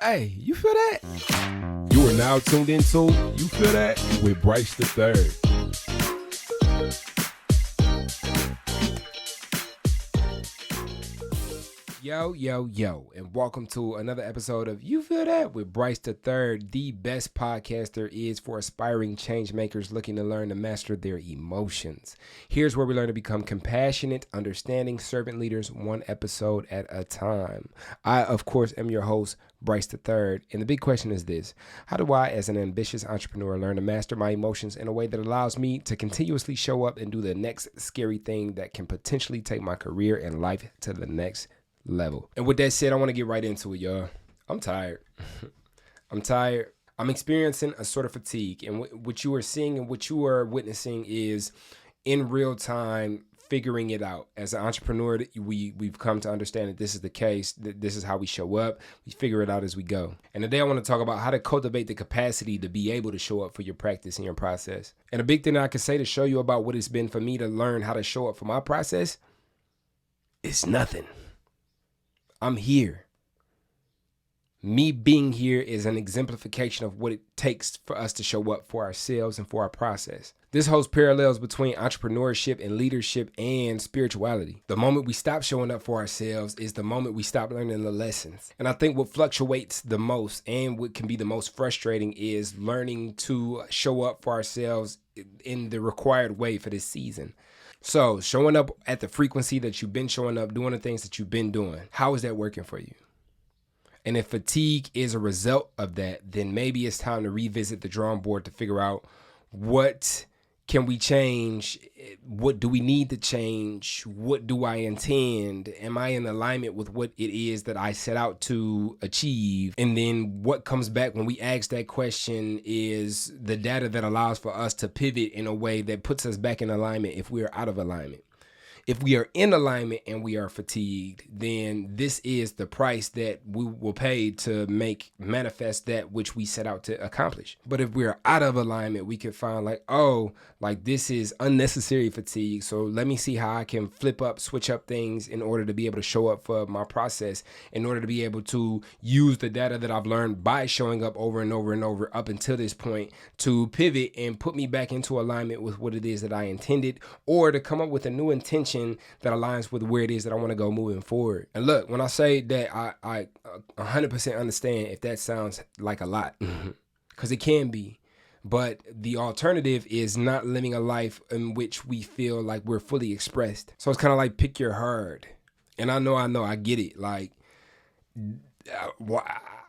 Hey, you feel that? You are now tuned into You Feel That with Bryce the Third. Yo, and welcome to another episode of You Feel That with Bryce the Third, the best podcast there is for aspiring change makers looking to learn to master their emotions. Here's where we learn to become compassionate, understanding servant leaders, one episode at a time. I, of course, am your host, Bryce the Third, and the big question is this: how do I, as an ambitious entrepreneur, learn to master my emotions in a way that allows me to continuously show up and do the next scary thing that can potentially take my career and life to the next level? And with that said, I want to get right into it, y'all. I'm tired. I'm experiencing a sort of fatigue, and what you are seeing and what you are witnessing is in real time figuring it out. As an entrepreneur, we've come to understand that this is the case, that this is how we show up. We figure it out as we go. And today I want to talk about how to cultivate the capacity to be able to show up for your practice and your process. And a big thing that I can say to show you about what it's been for me to learn how to show up for my process is nothing. I'm here. Me being here is an exemplification of what it takes for us to show up for ourselves and for our process. This holds parallels between entrepreneurship and leadership and spirituality. The moment we stop showing up for ourselves is the moment we stop learning the lessons. And I think what fluctuates the most and what can be the most frustrating is learning to show up for ourselves in the required way for this season. So showing up at the frequency that you've been showing up, doing the things that you've been doing, how is that working for you? And if fatigue is a result of that, then maybe it's time to revisit the drawing board to figure out what can we change? What do we need to change? What do I intend? Am I in alignment with what it is that I set out to achieve? And then what comes back when we ask that question is the data that allows for us to pivot in a way that puts us back in alignment if we are out of alignment. If we are in alignment and we are fatigued, then this is the price that we will pay to make manifest that which we set out to accomplish. But if we're out of alignment, we can find this is unnecessary fatigue. So let me see how I can switch up things in order to be able to show up for my process, in order to be able to use the data that I've learned by showing up over and over and over up until this point to pivot and put me back into alignment with what it is that I intended, or to come up with a new intention that aligns with where it is that I want to go moving forward. And look, when I say that, I 100% understand if that sounds like a lot, because it can be. But the alternative is not living a life in which we feel like we're fully expressed. So it's kind of like pick your hard. And I know, I get it. Like,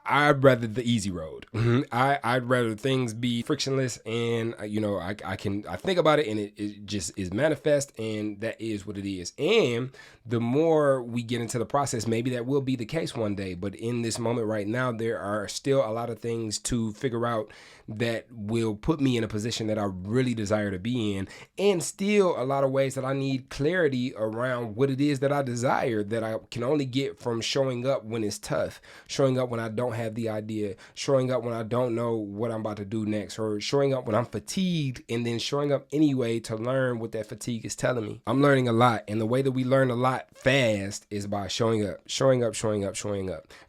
I'd rather the easy road. I'd rather things be frictionless, and I think about it and it just is manifest, and that is what it is. And the more we get into the process, maybe that will be the case one day. But in this moment right now, there are still a lot of things to figure out that will put me in a position that I really desire to be in, and still a lot of ways that I need clarity around what it is that I desire, that I can only get from showing up when it's tough, showing up when I don't have the idea, showing up when I don't know what I'm about to do next, or showing up when I'm fatigued, and then showing up anyway to learn what that fatigue is telling me. I'm learning a lot, and the way that we learn a lot fast is by showing up.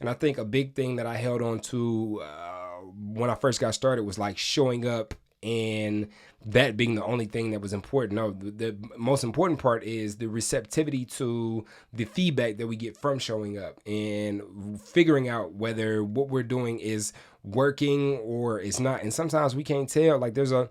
And I think a big thing that I held on to when I first got started was like showing up, and that being the only thing that was important. No, the most important part is the receptivity to the feedback that we get from showing up, and figuring out whether what we're doing is working or it's not. And sometimes we can't tell. Like there's a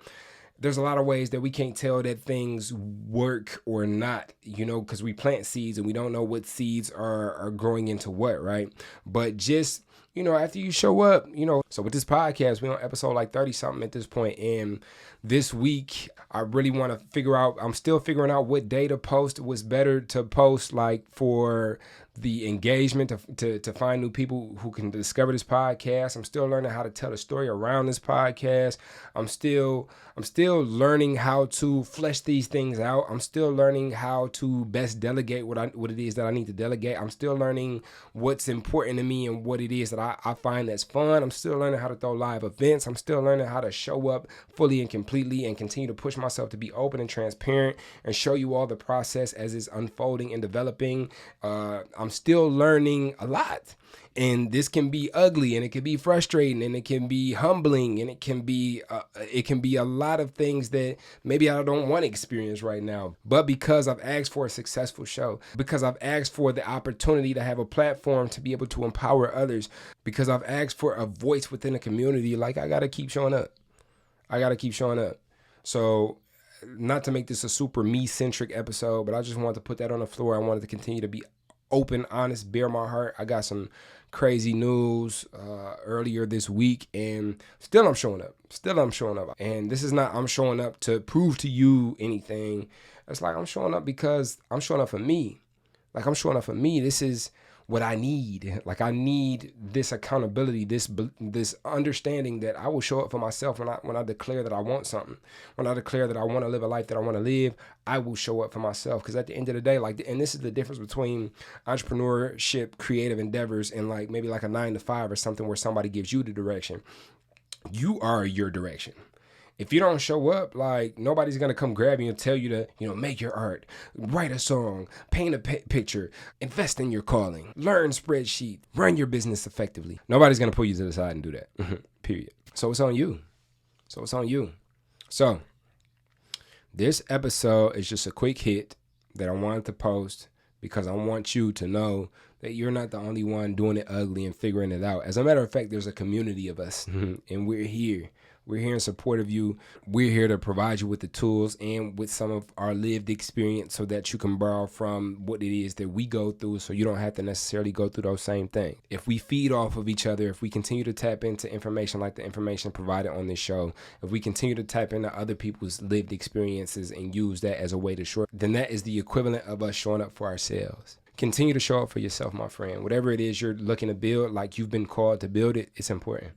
lot of ways that we can't tell that things work or not, because we plant seeds and we don't know what seeds are growing into what, right? But just, after you show up, so with this podcast, we're on episode like 30 something at this point. And this week, I really want to figure out, I'm still figuring out what day to post. What's better to post, like for the engagement, to find new people who can discover this podcast. I'm still learning how to tell the story around this podcast. I'm still learning how to flesh these things out. I'm still learning how to best delegate what it is that I need to delegate. I'm still learning what's important to me and what it is that I find that's fun. I'm still learning how to throw live events. I'm still learning how to show up fully and completely and continue to push myself to be open and transparent and show you all the process as it's unfolding and developing. I'm still learning a lot. And this can be ugly, and it can be frustrating, and it can be humbling, and it can be a lot of things that maybe I don't want to experience right now. But because I've asked for a successful show, because I've asked for the opportunity to have a platform to be able to empower others, because I've asked for a voice within a community, like, I got to keep showing up. So, not to make this a super me-centric episode, but I just wanted to put that on the floor. I wanted to continue to be open, honest, bare my heart. I got some crazy news earlier this week, and still I'm showing up. And this is not I'm showing up to prove to you anything. It's like I'm showing up because I'm showing up for me. This is what I need. Like, I need this accountability, this understanding that I will show up for myself when I declare that I want something. When I declare that I want to live a life that I want to live, I will show up for myself. Because at the end of the day, and this is the difference between entrepreneurship, creative endeavors, and maybe a 9-to-5 or something where somebody gives you the direction. You are your direction. If you don't show up, nobody's going to come grab you and tell you to, make your art, write a song, paint a picture, invest in your calling, learn spreadsheet, run your business effectively. Nobody's going to pull you to the side and do that, period. So it's on you. So this episode is just a quick hit that I wanted to post because I want you to know that you're not the only one doing it ugly and figuring it out. As a matter of fact, there's a community of us, and we're here. We're here in support of you. We're here to provide you with the tools and with some of our lived experience so that you can borrow from what it is that we go through, so you don't have to necessarily go through those same things. If we feed off of each other, if we continue to tap into information like the information provided on this show, if we continue to tap into other people's lived experiences and use that as a way to short, then that is the equivalent of us showing up for ourselves. Continue to show up for yourself, my friend. Whatever it is you're looking to build, like you've been called to build it, it's important.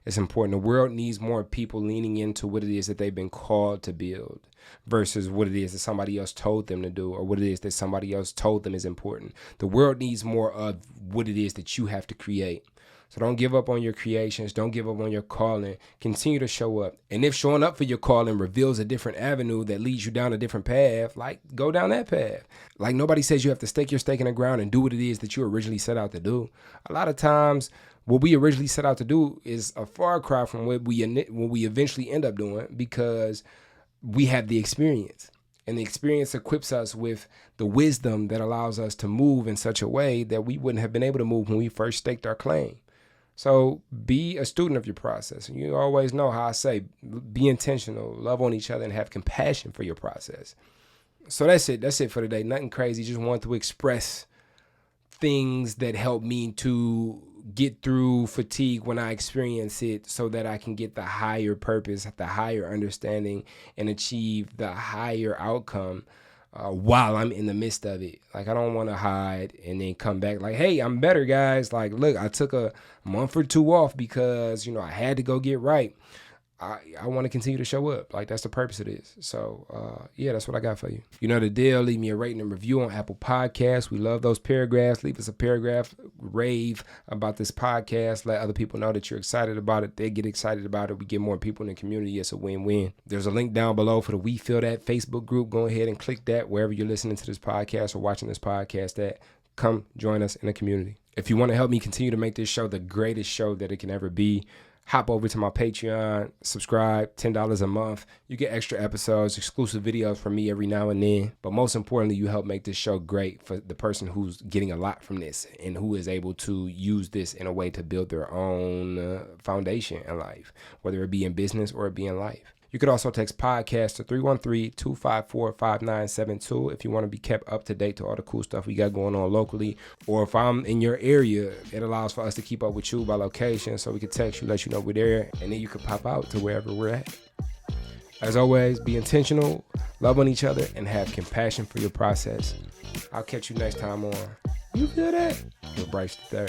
It's important. The world needs more people leaning into what it is that they've been called to build versus what it is that somebody else told them to do or what it is that somebody else told them is important. The world needs more of what it is that you have to create. So don't give up on your creations. Don't give up on your calling. Continue to show up. And if showing up for your calling reveals a different avenue that leads you down a different path, go down that path. Nobody says you have to stake your stake in the ground and do what it is that you originally set out to do. A lot of times, what we originally set out to do is a far cry from what we eventually end up doing because we have the experience. And the experience equips us with the wisdom that allows us to move in such a way that we wouldn't have been able to move when we first staked our claim. So be a student of your process. And you always know how I say, be intentional, love on each other, and have compassion for your process. So that's it. That's it for today. Nothing crazy. Just wanted to express things that help me to get through fatigue when I experience it so that I can get the higher purpose, the higher understanding, and achieve the higher outcome while I'm in the midst of it. I don't want to hide and then come back hey, I'm better, guys. Look, I took a month or two off because, I had to go get right. I want to continue to show up. That's the purpose of this. So, that's what I got for you. You know the deal. Leave me a rating and review on Apple Podcasts. We love those paragraphs. Leave us a paragraph. Rave about this podcast. Let other people know that you're excited about it. They get excited about it. We get more people in the community. It's a win-win. There's a link down below for the We Feel That Facebook group. Go ahead and click that wherever you're listening to this podcast or watching this podcast at. Come join us in the community. If you want to help me continue to make this show the greatest show that it can ever be, hop over to my Patreon, subscribe, $10 a month. You get extra episodes, exclusive videos from me every now and then. But most importantly, you help make this show great for the person who's getting a lot from this and who is able to use this in a way to build their own foundation in life, whether it be in business or it be in life. You could also text podcast to 313-254-5972 if you want to be kept up to date to all the cool stuff we got going on locally. Or if I'm in your area, it allows for us to keep up with you by location, so we can text you, let you know we're there, and then you can pop out to wherever we're at. As always, be intentional, love on each other, and have compassion for your process. I'll catch you next time on You Feel That? Your Bryce III.